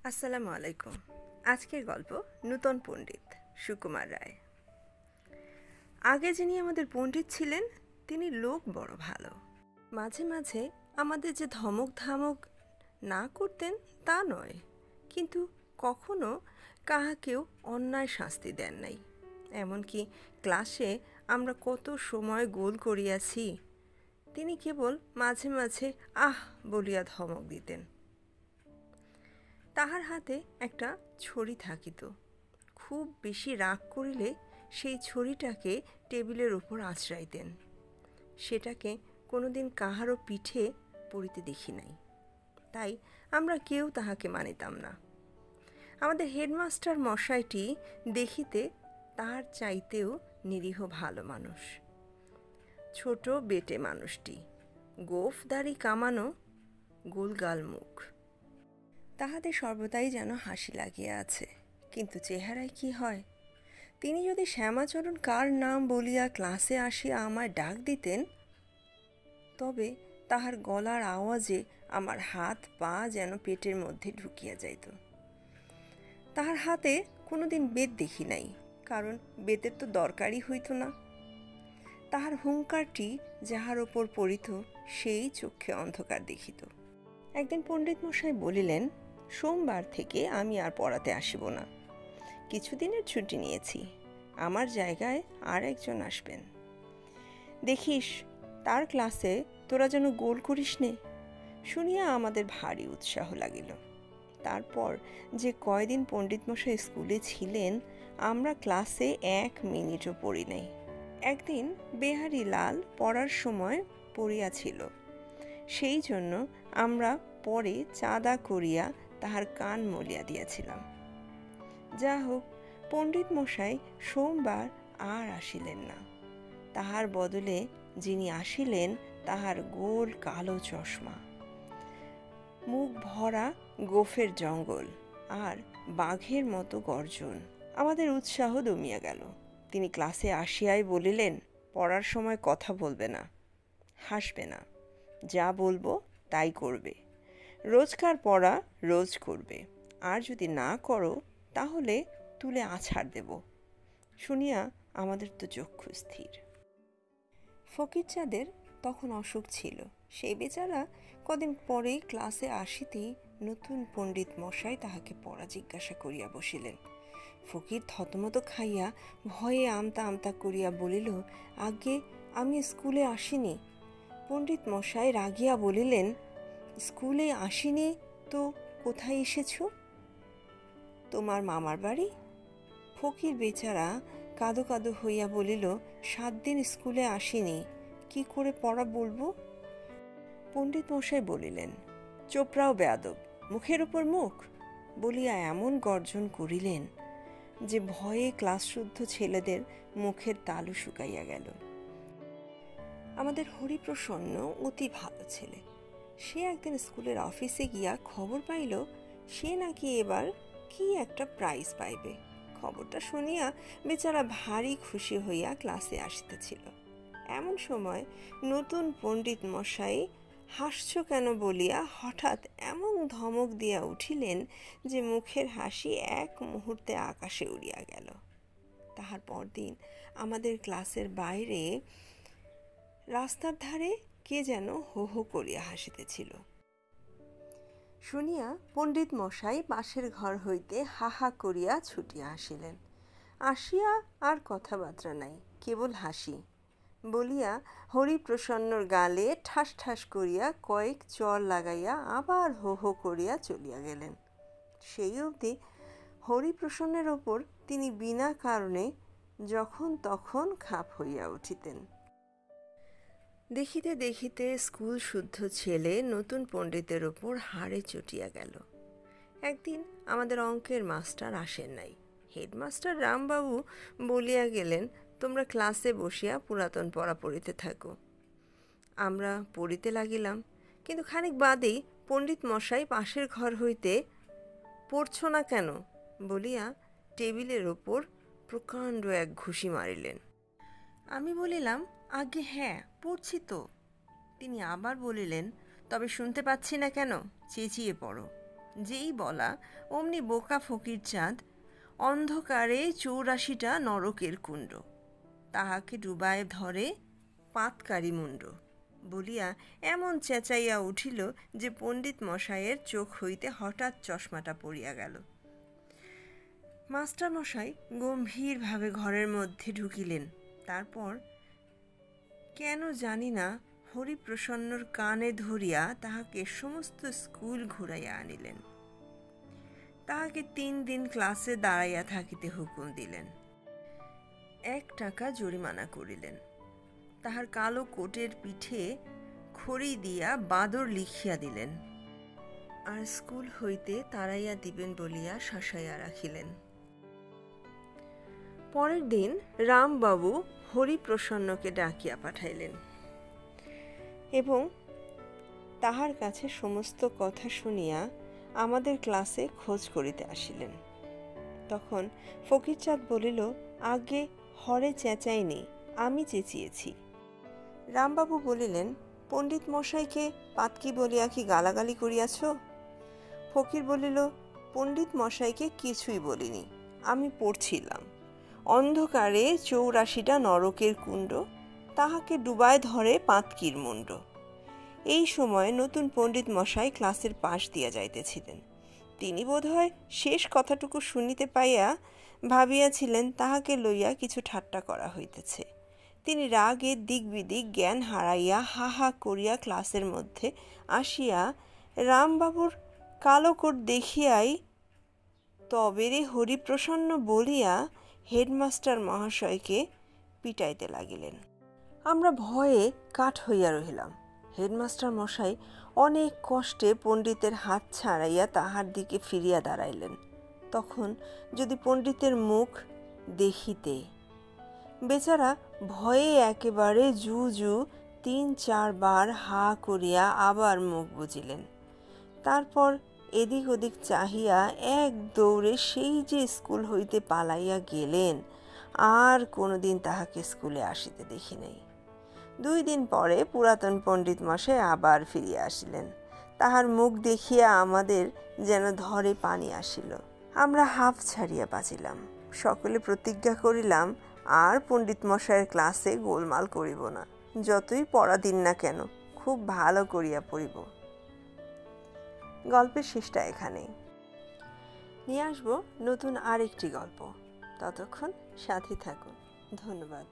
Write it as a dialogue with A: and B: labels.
A: আসসালামু আলাইকুম। আজকের গল্প নূতন পণ্ডিত সুকুমার রায়। আগে যিনি আমাদের পণ্ডিত ছিলেন তিনি লোক বড় ভালো। মাঝে মাঝে আমাদের যে ধমক ধামক না করতেন তা নয়, কিন্তু কখনো কাহাকেও অন্যায় শাস্তি দেন নাই। এমনকি ক্লাসে আমরা কত সময় গোল করিয়াছি, তিনি কেবল মাঝে মাঝে আহ বলিয়া ধমক দিতেন। তাহার হাতে একটা ছড়ি থাকিত। খুব বেশি রাগ করিলে সেই ছড়িটাকে টেবিলের উপর আঁচড়াইতেন। সেটাকে কোনোদিন কাহারও পিঠে পড়িতে দেখি নাই, তাই আমরা কেউ তাহাকে মানিতাম না। আমাদের হেডমাস্টার মশাইটি দেখিতে তাহার চাইতেও নিরীহ ভালো মানুষ। ছোট বেটে মানুষটি, গোঁফ দাড়ি কামানো, গোলগাল মুখ। তাহাতে সর্বদাই যেন হাসি লাগিয়া আছে, কিন্তু চেহারায় কি হয়! তিনি যদি শ্যামাচরণ কার নাম বলিয়া ক্লাসে আসিয়া আমায় ডাক দিতেন, তবে তাহার গলার আওয়াজে আমার হাত পা যেন পেটের মধ্যে ঢুকিয়া যাইত। তাহার হাতে কোনোদিন বেত দেখি নাই, কারণ বেতের তো দরকারই হইত না। তাহার হুঙ্কারটি যাহার ওপর পড়িত সেই চক্ষে অন্ধকার দেখিত। একদিন পণ্ডিত মশাই বলিলেন, সোমবার থেকে আমি আর পড়াতে আসিব না, কিছুদিনের ছুটি নিয়েছি, আমার জায়গায় আর একজন আসবেন। দেখিস তার ক্লাসে তোরা যেন গোল করিস নে। শুনিয়া আমাদের ভারী উৎসাহ লাগিল। তারপর যে কয়দিন পণ্ডিত মশাই স্কুলে ছিলেন, আমরা ক্লাসে 1 মিনিটও পড়ি নাই। একদিন বেহারি লাল পড়ার সময় পড়িয়াছিল, সেই জন্য আমরা পরে চাঁদা করিয়া তাহার কান মলিয়া দিয়াছিলাম। যা হোক, পণ্ডিত মশাই সোমবার আর আসিলেন না। তাহার বদলে যিনি আসিলেন তাহার গোল কালো চশমা, মুখ ভরা গোফের জঙ্গল আর বাঘের মতো গর্জন। আমাদের উৎসাহ দমিয়া গেল। তিনি ক্লাসে আসিয়াই বলিলেন, পড়ার সময় কথা বলবে না, হাসবে না, যা বলবো তাই করবে, রোজকার পড়া রোজ করবে, আর যদি না করো তাহলে তুলে আছাড় দেব। শুনিয়া আমাদের তো চক্ষু স্থির। ফকির চাঁদের তখন অসুখ ছিল। সেই বেচারা কদিন পরেই ক্লাসে আসিতেই নতুন পণ্ডিত মশাই তাহাকে পড়া জিজ্ঞাসা করিয়া বসিলেন। ফকির থতমত খাইয়া ভয়ে আমতা আমতা করিয়া বলিল, আগে আমি স্কুলে আসিনি। পণ্ডিত মশাই রাগিয়া বলিলেন, স্কুলে আসিনি তো কোথায় এসেছ? তোমার মামার বাড়ি। ফকির বেচারা কাঁদো কাঁদো হইয়া বলিল, 7 দিন স্কুলে আসিনি, কি করে পড়া বলবো? পণ্ডিত মশাই বলিলেন, চোপড়াও বেয়াদব, মুখের উপর মুখ, বলিয়া এমন গর্জন করিলেন যে ভয়ে ক্লাসশুদ্ধ ছেলেদের মুখের তালু শুকাইয়া গেল। আমাদের হরিপ্রসন্ন অতি ভালো ছেলে। সে একদিন স্কুলের অফিসে গিয়া খবর পাইল সে নাকি এবার কি একটা প্রাইজ পাইবে। খবরটা শুনিয়া বেচারা ভারী খুশি হইয়া ক্লাসে আসিতেছিল। এমন সময় নতুন পণ্ডিত মশাই হাসছ কেন বলিয়া হঠাৎ এমন ধমক দিয়া উঠিলেন যে মুখের হাসি এক মুহূর্তে আকাশে উড়িয়া গেল। তাহার পরদিন আমাদের ক্লাসের বাইরে রাস্তার ধারে কে যেন হো হো করিয়া হাসিতেছিল। শুনিয়া পণ্ডিত মশাই পাশের ঘর হইতে হা হা করিয়া ছুটিয়া আসিলেন। আসিয়া আর কথাবার্তা নাই, কেবল হাসি বলিয়া হরিপ্রসন্নর গালে ঠাস ঠাস করিয়া কয়েক চর লাগাইয়া আবার হো হো করিয়া চলিয়া গেলেন। সেই অবধি হরিপ্রসন্নের ওপর তিনি বিনা কারণে যখন তখন খাপ হইয়া উঠিতেন। দেখিতে দেখিতে স্কুল শুদ্ধ ছেলে নতুন পণ্ডিতের ওপর হাড়ে চটিয়া গেল। একদিন আমাদের অঙ্কের মাস্টার আসেন নাই। হেডমাস্টার রামবাবু বলিয়া গেলেন, তোমরা ক্লাসে বসিয়া পুরাতন পড়া পড়িতে থাকো। আমরা পড়িতে লাগিলাম, কিন্তু খানিক বাদেই পণ্ডিত মশাই পাশের ঘর হইতে, পড়ছ না কেন বলিয়া টেবিলের ওপর প্রকাণ্ড এক ঘুষি মারিলেন। আমি বলিলাম, আগে হ্যাঁ পড়ছি তো। তিনি আবার বলিলেন, তবে শুনতে পাচ্ছি না কেন, চেঁচিয়ে পড়ো, যেই বলা অমনি বোকা ফকিরচাঁদ অন্ধকারে 84টা নরকের কুণ্ড, তাহাকে ডুবায় ধরে পাতকারি মুণ্ড বলিয়া এমন চেঁচাইয়া উঠিল যে পণ্ডিত মশাইয়ের চোখ হইতে হঠাৎ চশমাটা পড়িয়া গেল। মাস্টার মশাই গম্ভীরভাবে ঘরের মধ্যে ঢুকিলেন। তারপর কেন জানি না হরিপ্রসন্নর কানে ধরিয়া তাহাকে সমস্ত স্কুল ঘুরাইয়া আনিলেন। তাহাকে 3 দিন ক্লাসে দাঁড়াইয়া থাকিতে হুকুম দিলেন। 1 টাকা জরিমানা করিলেন। তাহার কালো কোটের পিঠে খড়ি দিয়া বাদর লিখিয়া দিলেন, আর স্কুল হইতে তাড়াইয়া দিবেন বলিয়া শাসাইয়া রাখিলেন। পরের দিন রামবাবু হরিপ্রসন্নকে ডাকিয়া পাঠাইলেন এবং তাহার কাছে সমস্ত কথা শুনিয়া আমাদের ক্লাসে খোঁজ করিতে আসিলেন। তখন ফকিরচাঁদ বলিল, আগে হরে চেঁচাইনি, আমি চেঁচিয়েছি। রামবাবু বলিলেন, পণ্ডিত মশাইকে পাতকি বলিয়া কি গালাগালি করিয়াছ? ফকির বলিল, পণ্ডিত মশাইকে কিছুই বলিনি, আমি পড়ছিলাম অন্ধকারে 84টা নরকের কুণ্ড, তাহাকে ডুবায় ধরে পাতকির মুণ্ড। এই সময় নতুন পণ্ডিত মশাই ক্লাসের পাশ দিয়া যাইতেছিলেন। তিনি বোধহয় শেষ কথাটুকু শুনিতে পাইয়া ভাবিয়াছিলেন তাহাকে লইয়া কিছু ঠাট্টা করা হইতেছে। তিনি রাগে দিক বিদিক জ্ঞান হারাইয়া হা হা করিয়া ক্লাসের মধ্যে আসিয়া রামবাবুর কালো কোট দেখিয়াই তবে রে হরিপ্রসন্ন বলিয়া হেডমাস্টার মহাশয়কে পিটাইতে লাগিলেন। আমরা ভয়ে কাঠ হইয়া রহিলাম। হেডমাস্টার মশাই অনেক কষ্টে পণ্ডিতের হাত ছাড়াইয়া তাহার দিকে ফিরিয়া দাঁড়াইলেন। তখন যদি পণ্ডিতের মুখ দেখিতে! বেচারা ভয়ে একেবারে জু 3-4 বার হা করিয়া আবার মুখ বুজিলেন। তারপর এদিক ওদিক চাহিয়া এক দৌড়ে সেই যে স্কুল হইতে পালাইয়া গেলেন, আর কোনোদিন তাহাকে স্কুলে আসিতে দেখি নাই। 2 দিন পরে পুরাতন পণ্ডিত মশাই আবার ফিরিয়া আসিলেন। তাহার মুখ দেখিয়া আমাদের যেন ধরে পানি আসিল। আমরা হাঁফ ছাড়িয়া বাঁচিলাম। সকলে প্রতিজ্ঞা করিলাম, আর পণ্ডিত মশাইয়ের ক্লাসে গোলমাল করিব না, যতই পড়া দিন না কেন, খুব ভালো করিয়া পড়িব। গল্পের শেষটা এখানেই। নিয়ে আসবো নতুন আরেকটি গল্প। ততক্ষণ সাথে থাকুন। ধন্যবাদ।